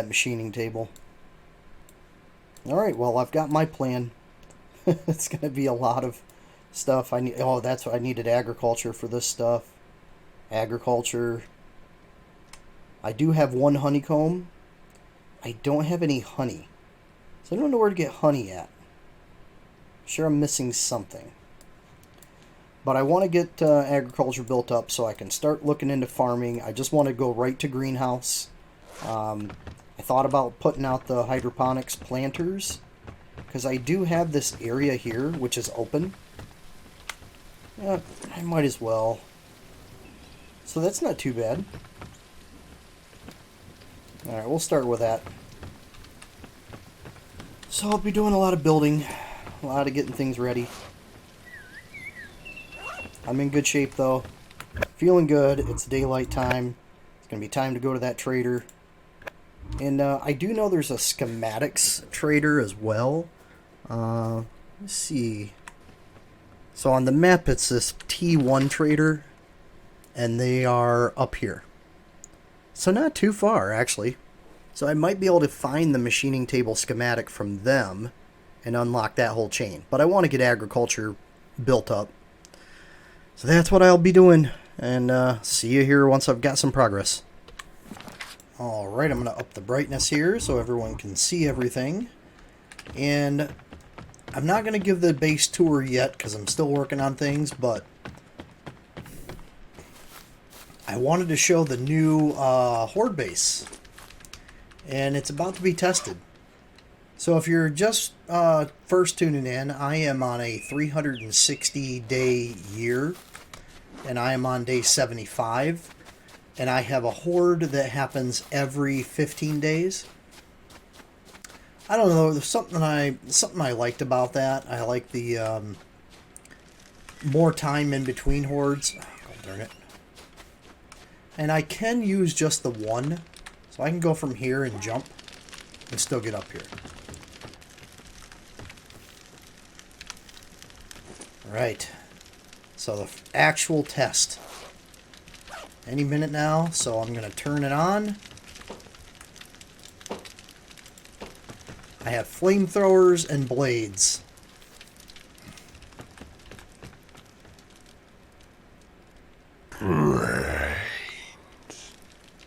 that machining table. Alright, well, I've got my plan. It's going to be a lot of stuff. I need. Oh, that's what I needed, agriculture for this stuff. Agriculture. I do have one honeycomb. I don't have any honey. So I don't know where to get honey at. I'm sure I'm missing something. But I want to get agriculture built up so I can start looking into farming. I just want to go right to greenhouse. I thought about putting out the hydroponics planters because I do have this area here which is open. Yeah, I might as well. So that's not too bad. Alright, we'll start with that. So I'll be doing a lot of building, a lot of getting things ready. I'm in good shape though. Feeling good. It's daylight time. It's going to be time to go to that trader. And I do know there's a schematics trader as well. Let's see. So on the map it's this T1 trader. And they are up here. So not too far, actually. So I might be able to find the machining table schematic from them and unlock that whole chain. But I want to get agriculture built up. So that's what I'll be doing. And see you here once I've got some progress. Alright, I'm going to up the brightness here so everyone can see everything. And I'm not going to give the base tour yet because I'm still working on things, but I wanted to show the new horde base, and it's about to be tested. So if you're just first tuning in, I am on a 360-day year, and I am on day 75, and I have a horde that happens every 15 days. I don't know, there's something I liked about that. I like the more time in between hordes. Oh, darn it. And I can use just the one. So I can go from here and jump and still get up here. Alright. So the actual test. Any minute now, so I'm going to turn it on. I have flamethrowers and blades.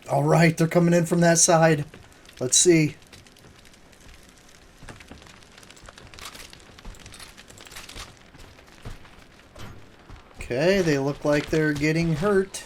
Alright, they're coming in from that side. Let's see. Okay, they look like they're getting hurt.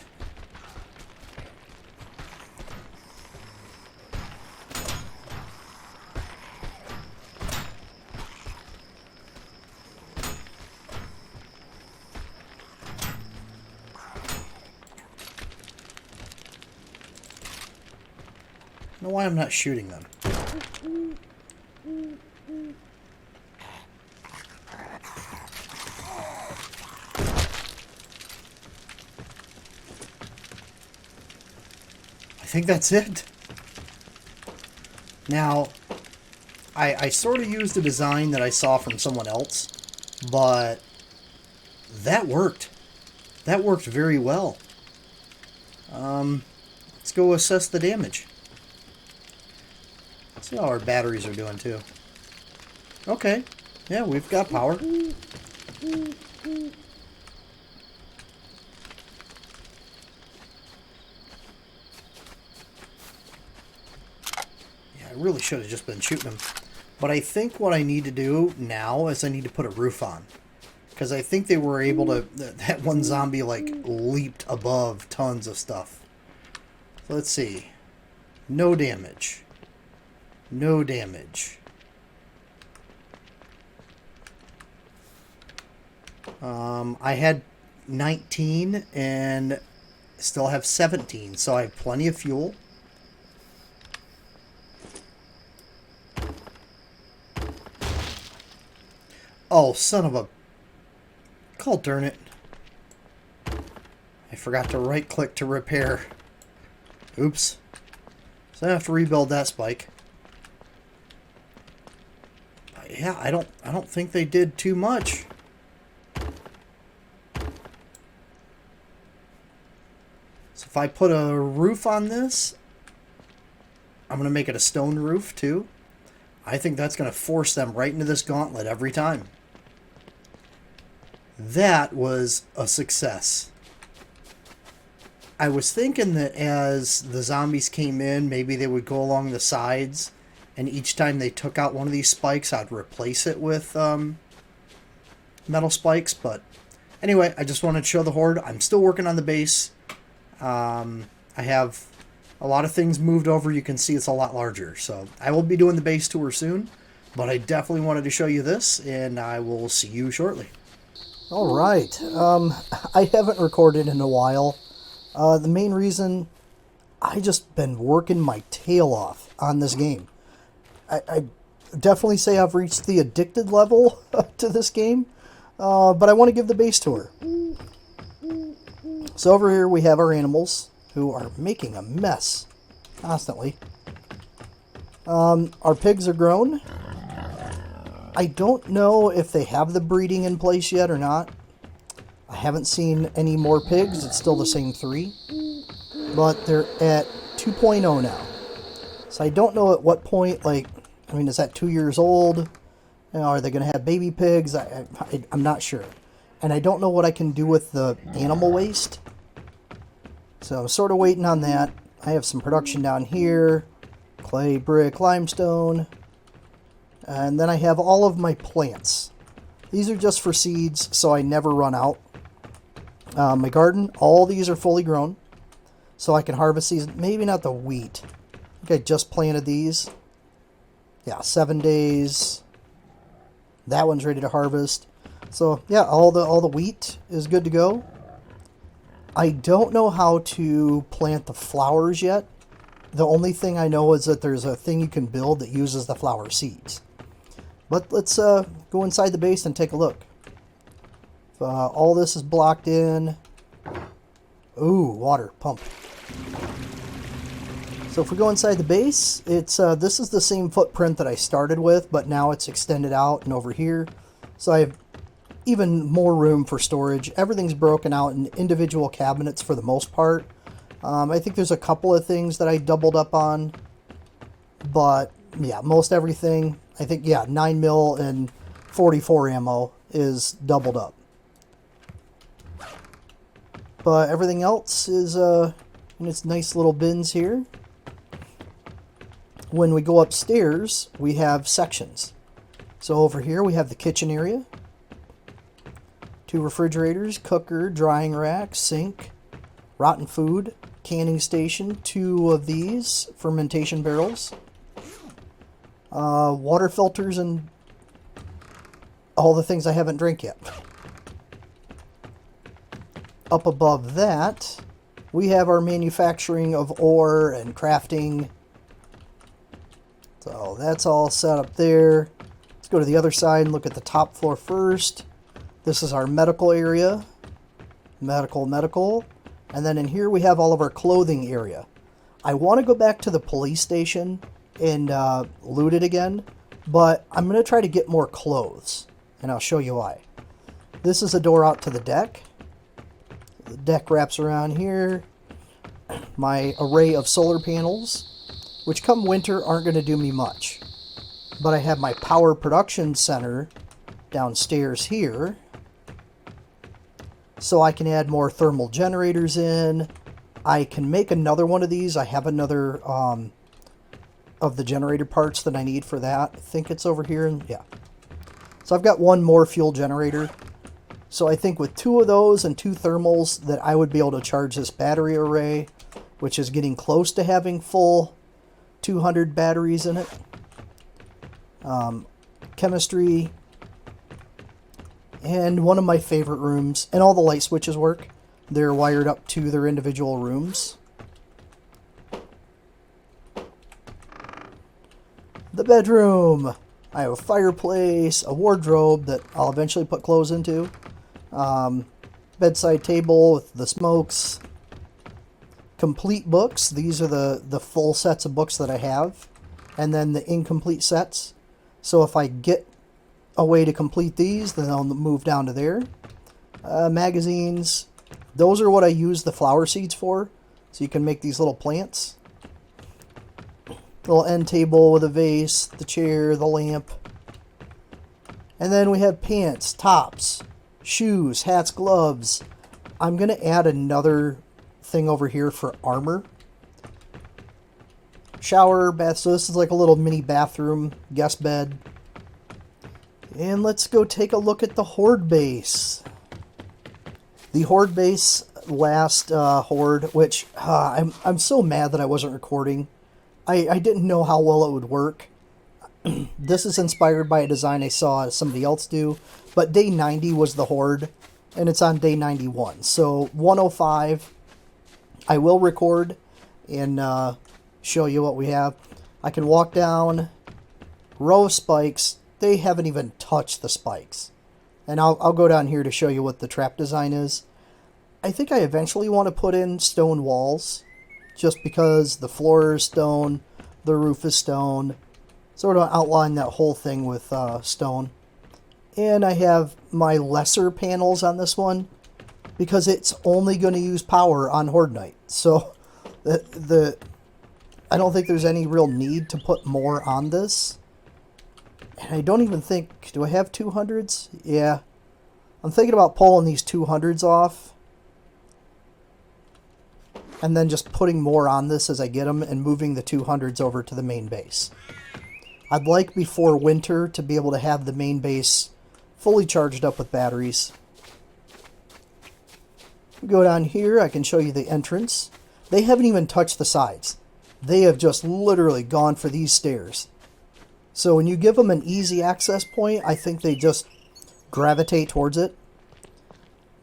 I don't know why I'm not shooting them. I think that's it. Now, I sort of used a design that I saw from someone else, but that worked. That worked very well. Let's go assess the damage. See how our batteries are doing too. Okay. Yeah, we've got power. Yeah, I really should have just been shooting them. But I think what I need to do now is I need to put a roof on. Because I think they were able to... That one zombie, like, leaped above tons of stuff. So let's see. No damage. No damage. I had 19 and still have 17, so I have plenty of fuel. Oh, son of a... God darn it. I forgot to right click to repair. Oops. So I have to rebuild that spike. Yeah, I don't think they did too much. So if I put a roof on this, I'm going to make it a stone roof too. I think that's going to force them right into this gauntlet every time. That was a success. I was thinking that as the zombies came in, maybe they would go along the sides, and each time they took out one of these spikes, I'd replace it with metal spikes. But anyway, I just wanted to show the horde. I'm still working on the base. I have a lot of things moved over. You can see it's a lot larger. So I will be doing the base tour soon, but I definitely wanted to show you this, and I will see you shortly. All right. I haven't recorded in a while. The main reason, I just been working my tail off on this game. I definitely say I've reached the addicted level to this game, but I want to give the base tour. So over here we have our animals, who are making a mess constantly. Our pigs are grown. I don't know if they have the breeding in place yet or not. I haven't seen any more pigs. It's still the same 3. But they're at 2.0 now. So I don't know at what point, like, I mean, is that 2 years old? You know, are they going to have baby pigs? I'm not sure. And I don't know what I can do with the animal waste. So I'm sort of waiting on that. I have some production down here. Clay, brick, limestone. And then I have all of my plants. These are just for seeds, so I never run out. My garden, all these are fully grown. So I can harvest these. Maybe not the wheat. I think I just planted these. Yeah, 7 days. That one's ready to harvest. So yeah, all the wheat is good to go. I don't know how to plant the flowers yet. The only thing I know is that there's a thing you can build that uses the flower seeds. But let's go inside the base and take a look. All this is blocked in. Ooh, water pump. So if we go inside the base, it's this is the same footprint that I started with, but now it's extended out and over here. So I have even more room for storage. Everything's broken out in individual cabinets for the most part. I think there's a couple of things that I doubled up on, but yeah, most everything. I think, yeah, 9mm and 44 ammo is doubled up. But everything else is in its nice little bins here. When we go upstairs, we have sections. So over here we have the kitchen area. 2 refrigerators, cooker, drying rack, sink, rotten food, canning station, 2 of these fermentation barrels. Water filters and all the things I haven't drank yet. Up above that, we have our manufacturing of ore and crafting. So that's all set up there. Let's go to the other side and look at the top floor first. This is our medical area. Medical. And then in here we have all of our clothing area. I want to go back to the police station and loot it again, but I'm going to try to get more clothes, and I'll show you why. This is a door out to the deck. The deck wraps around here. My array of solar panels, which come winter aren't going to do me much. But I have my power production center downstairs here, so I can add more thermal generators in. I can make another one of these. I have another of the generator parts that I need for that. I think it's over here, and yeah. So I've got one more fuel generator. So I think with 2 of those and 2 thermals that I would be able to charge this battery array, which is getting close to having full 200 batteries in it. Chemistry, and one of my favorite rooms, and all the light switches work. They're wired up to their individual rooms. The bedroom. I have a fireplace, a wardrobe that I'll eventually put clothes into. Bedside table with the smokes. Complete books. These are the full sets of books that I have. And then the incomplete sets. So if I get a way to complete these, then I'll move down to there. Magazines. Those are what I use the flower seeds for. So you can make these little plants. Little end table with a vase, the chair, the lamp. And then we have pants, tops, shoes, hats, gloves. I'm going to add another thing over here for armor. Shower, bath, so this is like a little mini bathroom, guest bed. And let's go take a look at the horde base. The horde base, last horde, which I'm so mad that I wasn't recording. I didn't know how well it would work. This is inspired by a design I saw somebody else do, but day 90 was the horde, and it's on day 91. So 105, I will record and show you what we have. I can walk down, row of spikes. They haven't even touched the spikes. And I'll go down here to show you what the trap design is. I think I eventually want to put in stone walls, just because the floor is stone, the roof is stone. Sort of outline that whole thing with stone. And I have my lesser panels on this one, because it's only going to use power on Horde Night. So I don't think there's any real need to put more on this. And I don't even think, do I have 200s? Yeah. I'm thinking about pulling these 200s off. And then just putting more on this as I get them and moving the 200s over to the main base. I'd like before winter to be able to have the main base fully charged up with batteries. Go down here, I can show you the entrance. They haven't even touched the sides. They have just literally gone for these stairs. So when you give them an easy access point, I think they just gravitate towards it.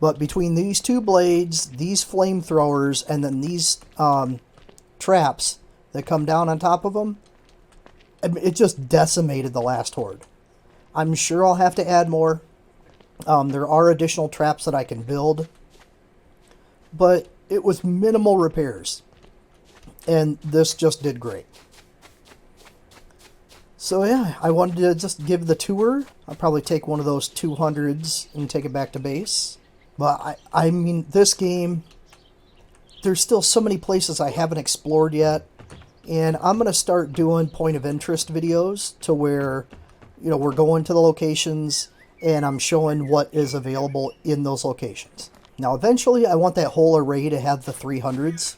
But between these two blades, these flamethrowers, and then these traps that come down on top of them, it just decimated the last horde. I'm sure I'll have to add more. There are additional traps that I can build. But it was minimal repairs. And this just did great. So yeah, I wanted to just give the tour. I'll probably take one of those 200s and take it back to base. But I mean, this game, there's still so many places I haven't explored yet. And I'm going to start doing point of interest videos to where, you know, we're going to the locations and I'm showing what is available in those locations. Now, eventually, I want that whole array to have the 300s.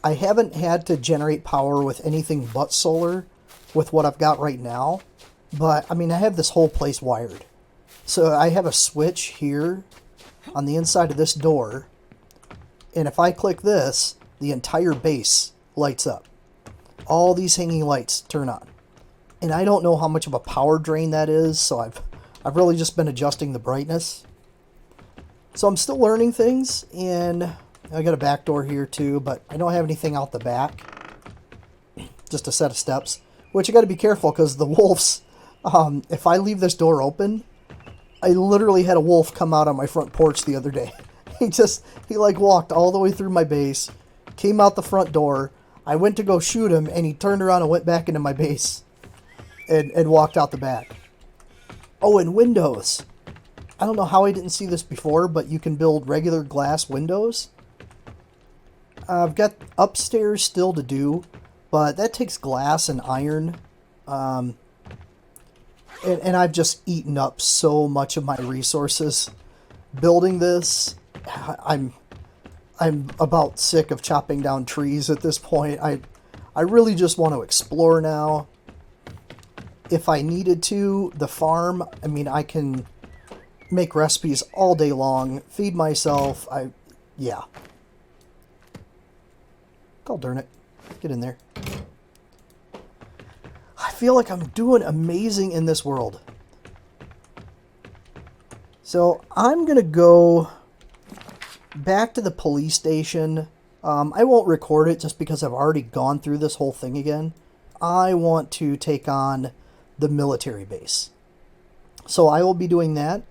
I haven't had to generate power with anything but solar with what I've got right now. But, I mean, I have this whole place wired. So I have a switch here on the inside of this door. And if I click this, the entire base lights up. All these hanging lights turn on. And I don't know how much of a power drain that is, so I've really just been adjusting the brightness. So I'm still learning things, and I got a back door here too, but I don't have anything out the back. Just a set of steps, which I got to be careful because the wolves, if I leave this door open, I literally had a wolf come out on my front porch the other day. He like walked all the way through my base, came out the front door. I went to go shoot him, and he turned around and went back into my base and walked out the back. Oh, and windows. I don't know how I didn't see this before, but you can build regular glass windows. I've got upstairs still to do, but that takes glass and iron. And I've just eaten up so much of my resources building this. I'm about sick of chopping down trees at this point. I really just want to explore now. If I needed to, the farm, I mean, I can make recipes all day long, feed myself. Yeah. God darn it. Get in there. I feel like I'm doing amazing in this world. So I'm going to go back to the police station. I won't record it just because I've already gone through this whole thing again. I want to take on the military base. So I will be doing that.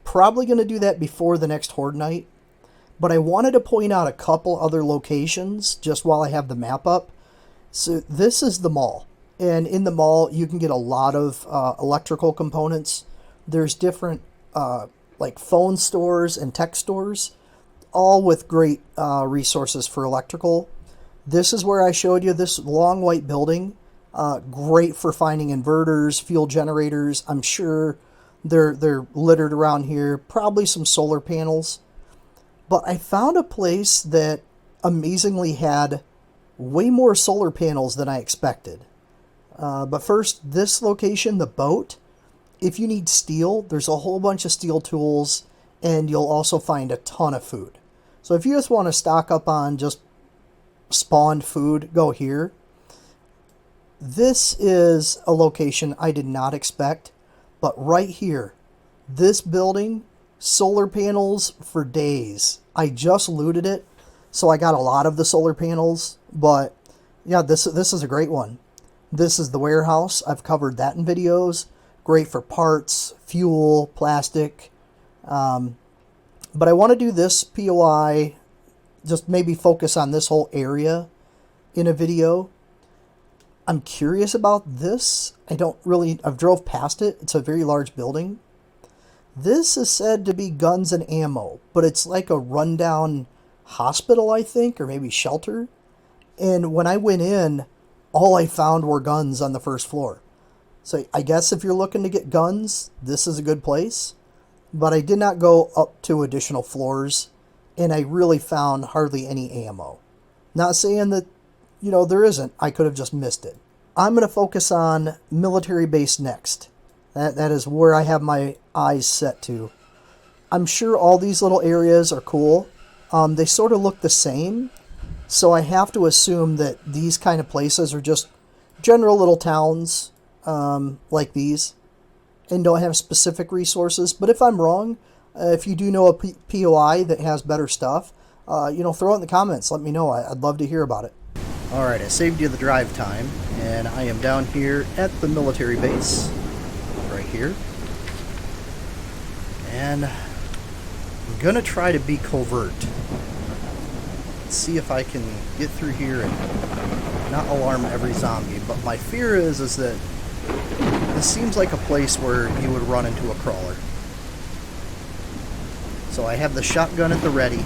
Probably going to do that before the next Horde Night. But I wanted to point out a couple other locations just while I have the map up. So this is the mall. And in the mall, you can get a lot of electrical components. There's different like phone stores and tech stores, all with great resources for electrical. This is where I showed you this long white building. Great for finding inverters, fuel generators. I'm sure they're littered around here. Probably some solar panels. But I found a place that amazingly had way more solar panels than I expected. But first, this location, the boat. If you need steel, there's a whole bunch of steel tools, and you'll also find a ton of food. So if you just want to stock up on just spawned food, go here. This is a location I did not expect, but right here, this building, solar panels for days. I just looted it, so I got a lot of the solar panels, but yeah, this is a great one. This is the warehouse. I've covered that in videos. Great for parts, fuel, plastic. But I want to do this POI, just maybe focus on this whole area in a video. I'm curious about this. I've drove past it. It's a very large building. This is said to be guns and ammo, but it's like a rundown hospital, I think, or maybe shelter. And when I went in, all I found were guns on the first floor. So I guess if you're looking to get guns, this is a good place. But I did not go up to additional floors, and I really found hardly any ammo. Not saying that, there isn't. I could have just missed it. I'm going to focus on military base next. That is where I have my eyes set to. I'm sure all these little areas are cool. They sort of look the same, so I have to assume that these kind of places are just general little towns like these and don't have specific resources. But if I'm wrong, if you do know a POI that has better stuff, throw it in the comments. Let me know. I'd love to hear about it. Alright, I saved you the drive time, and I am down here at the military base, right here. And I'm going to try to be covert. Let's see if I can get through here and not alarm every zombie. But my fear is that this seems like a place where you would run into a crawler. So I have the shotgun at the ready.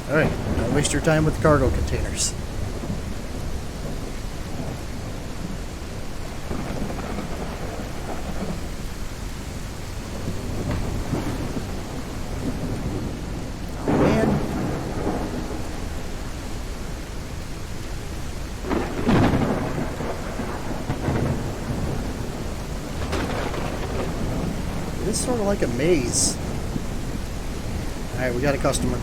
Alright, don't waste your time with cargo containers. Oh man. It is sort of like a maze. Alright, we got a customer.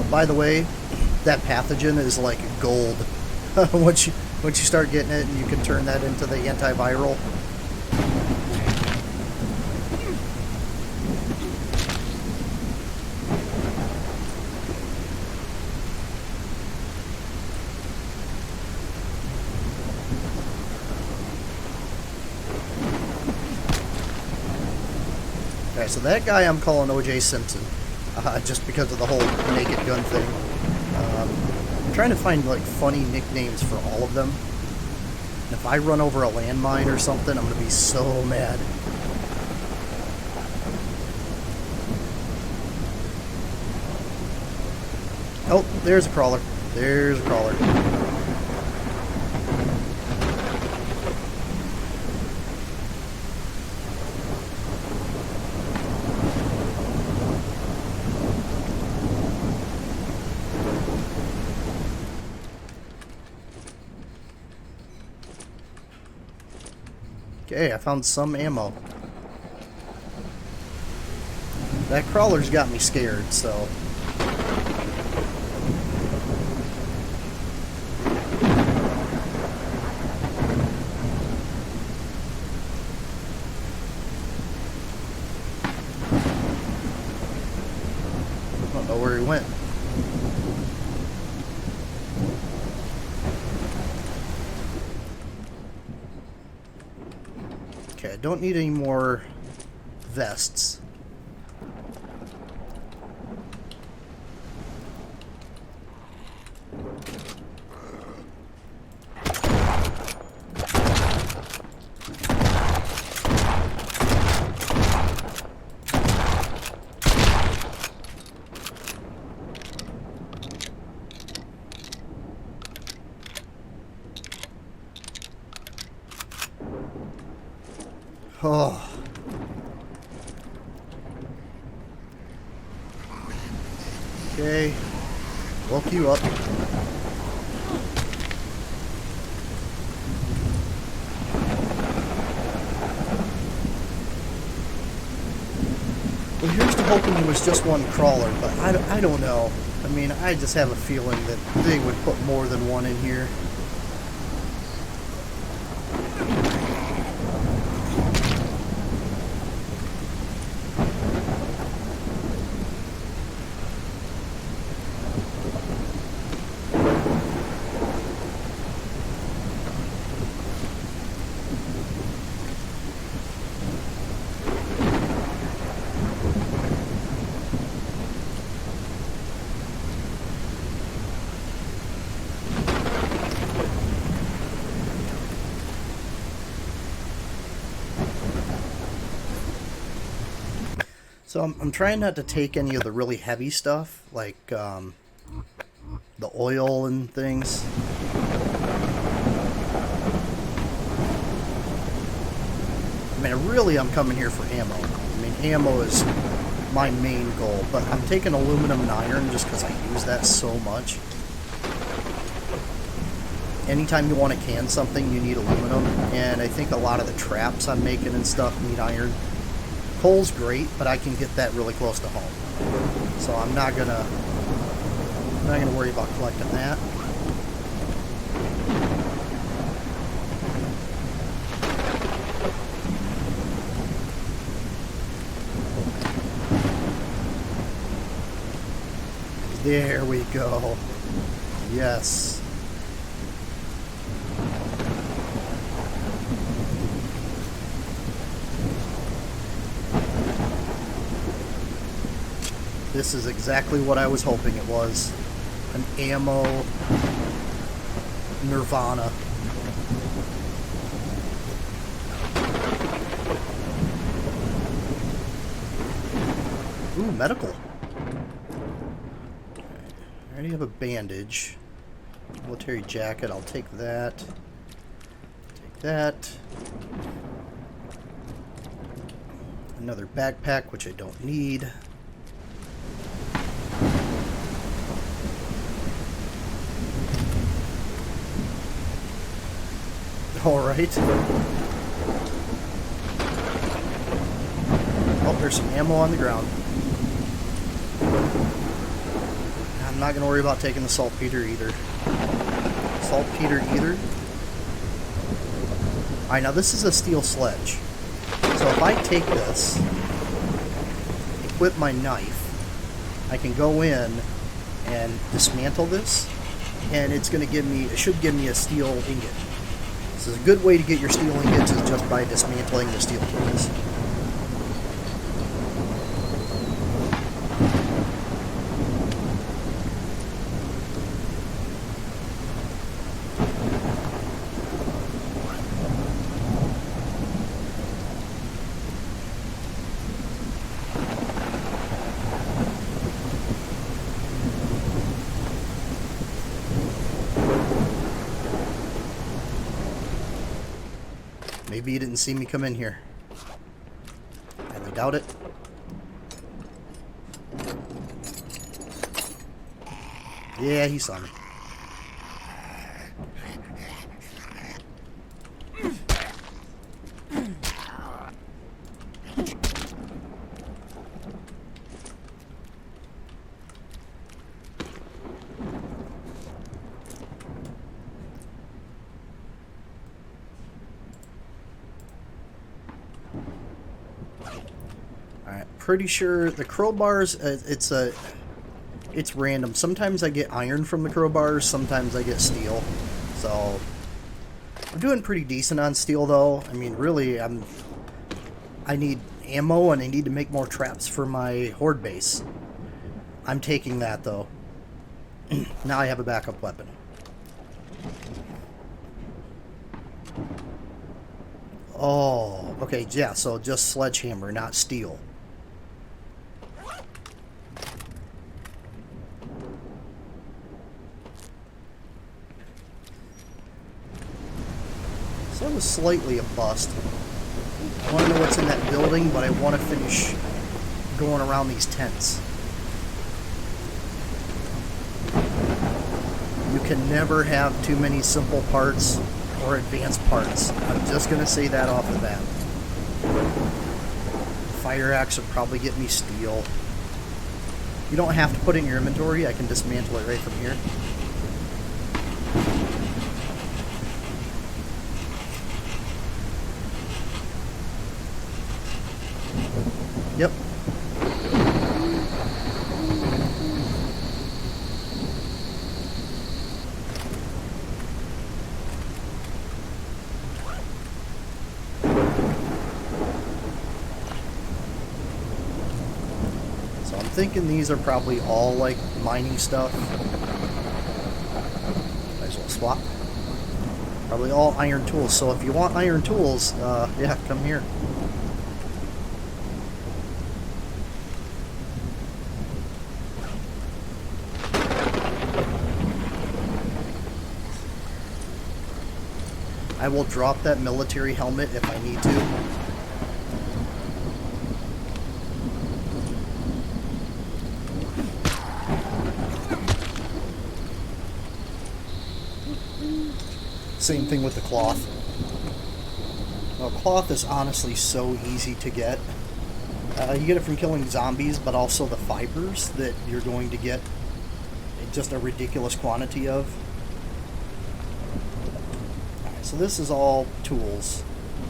By the way, that pathogen is like gold. once you start getting it, you can turn that into the antiviral. Okay, so that guy I'm calling OJ Simpson. Just because of the whole naked gun thing. I'm trying to find like funny nicknames for all of them. And if I run over a landmine or something, I'm going to be so mad. Oh, there's a crawler. There's a crawler. Okay, I found some ammo. That crawler's got me scared, so... I don't know where he went. don't need any more vests. Oh. Okay. Woke you up. Well, here's to hoping it was just one crawler, but I don't know. I mean, I just have a feeling that they would put more than one in here. So I'm trying not to take any of the really heavy stuff, like the oil and things. I mean, really, I'm coming here for ammo. I mean, ammo is my main goal, but I'm taking aluminum and iron just because I use that so much. Anytime you want to can something, you need aluminum, and I think a lot of the traps I'm making and stuff need iron. Coal's great, but I can get that really close to home, so I'm not gonna worry about collecting that. There we go. Yes. This is exactly what I was hoping it was. An ammo nirvana. Ooh, medical. I already have a bandage. Military jacket, I'll take that. Take that. Another backpack, which I don't need. Alright. Oh, there's some ammo on the ground. I'm not going to worry about taking the saltpeter either. Alright, now this is a steel sledge. So if I take this, equip my knife, I can go in and dismantle this, and it's going to give me, it should give me a steel ingot. This is a good way to get your steel ingots is just by dismantling the steel tools. Maybe he didn't see me come in here. I doubt it. Yeah, he saw me. Pretty sure the crowbars, it's random. Sometimes I get iron from the crowbars, sometimes I get steel. So I'm doing pretty decent on steel though. I mean, really, I'm I need ammo and I need to make more traps for my horde base. I'm taking that though. Now I have a backup weapon. Oh, okay, yeah, so just sledgehammer, not steel. So that was slightly a bust. I want to know what's in that building, but I want to finish going around these tents. You can never have too many simple parts or advanced parts. I'm just going to say that off the bat. Fire axe would probably get me steel. You don't have to put it in your inventory. I can dismantle it right from here. Yep. So I'm thinking these are probably all like mining stuff. Might as well swap. Probably all iron tools. So if you want iron tools, yeah, come here. I will drop that military helmet if I need to. Same thing with the cloth. Well, cloth is honestly so easy to get. You get it from killing zombies, but also the fibers that you're going to get just a ridiculous quantity of. So this is all tools,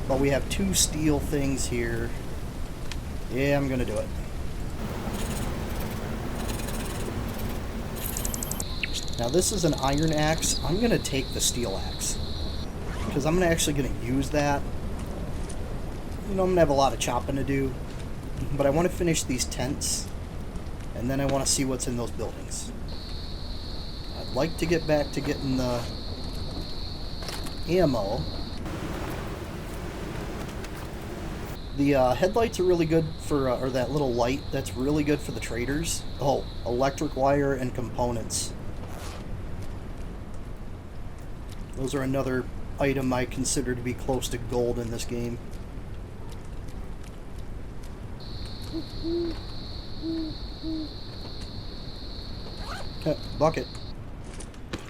but we have 2 steel things here. Yeah, I'm gonna do it. Now this is an iron axe. I'm gonna take the steel axe because I'm actually gonna use that. You know, I'm gonna have a lot of chopping to do, but I want to finish these tents, and then I want to see what's in those buildings. I'd like to get back to getting the ammo. The headlights are really good for, or that little light, that's really good for the traders. Oh, electric wire and components. Those are another item I consider to be close to gold in this game. Bucket.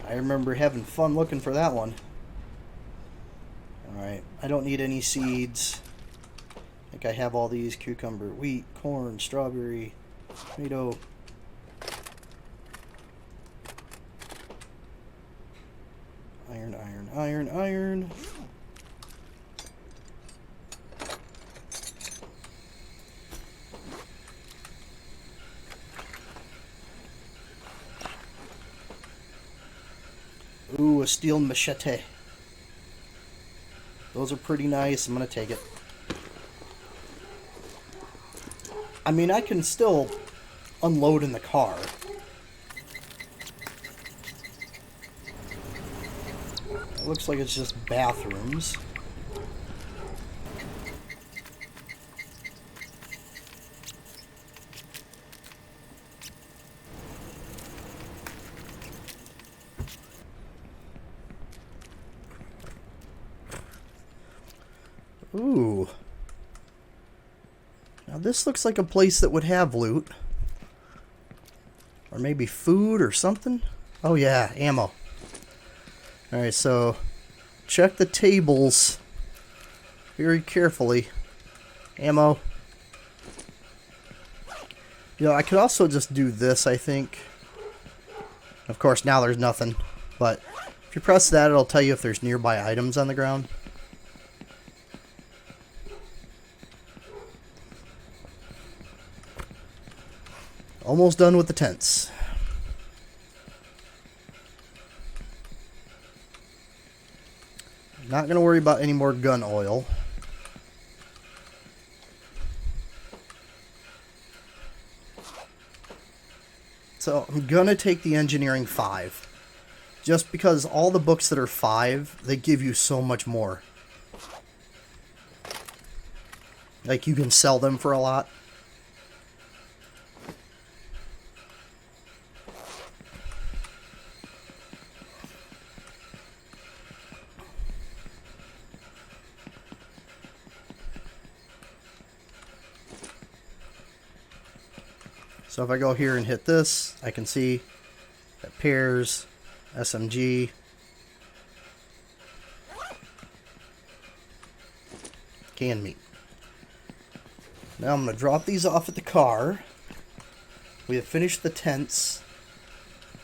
I remember having fun looking for that one. Alright, I don't need any seeds. I think I have all these: cucumber, wheat, corn, strawberry, tomato. Iron, iron, iron, iron. Ooh, a steel machete. Those are pretty nice. I'm gonna take it. I mean, I can still unload in the car. It looks like it's just bathrooms. Ooh. Now this looks like a place that would have loot. Or maybe food or something. Oh yeah, ammo. Alright, so check the tables very carefully. Ammo. You know, I could also just do this, I think. Of course, now there's nothing. But if you press that, it'll tell you if there's nearby items on the ground. Almost done with the tents. Not going to worry about any more gun oil. So I'm gonna take the engineering 5. Just because all the books that are 5, they give you so much more. Like, you can sell them for a lot. So if I go here and hit this, I can see that pairs, SMG, canned meat. Now I'm going to drop these off at the car. We have finished the tents.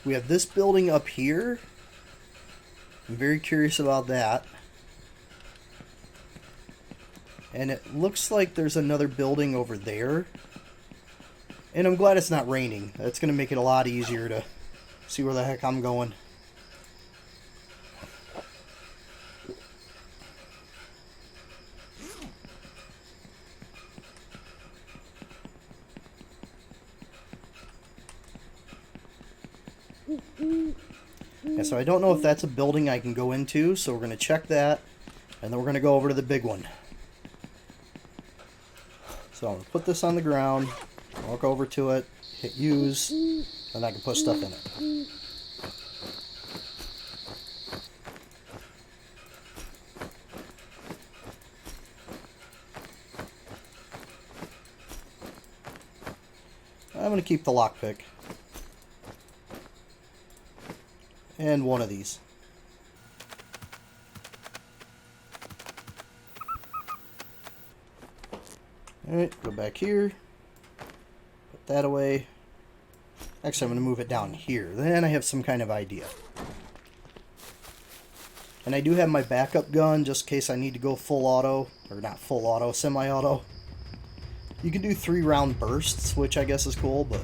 We have this building up here. I'm very curious about that. And it looks like there's another building over there. And I'm glad it's not raining. That's going to make it a lot easier to see where the heck I'm going. Yeah, so I don't know if that's a building I can go into, so we're going to check that, and then we're going to go over to the big one. So I'm going to put this on the ground, walk over to it, hit use, and I can put stuff in it. I'm going to keep the lockpick. And one of these. Alright, go back here. Put that away. Actually, I'm going to move it down here. Then I have some kind of idea. And I do have my backup gun just in case I need to go full auto. Or not full auto, semi-auto. You can do 3-round bursts, which I guess is cool, but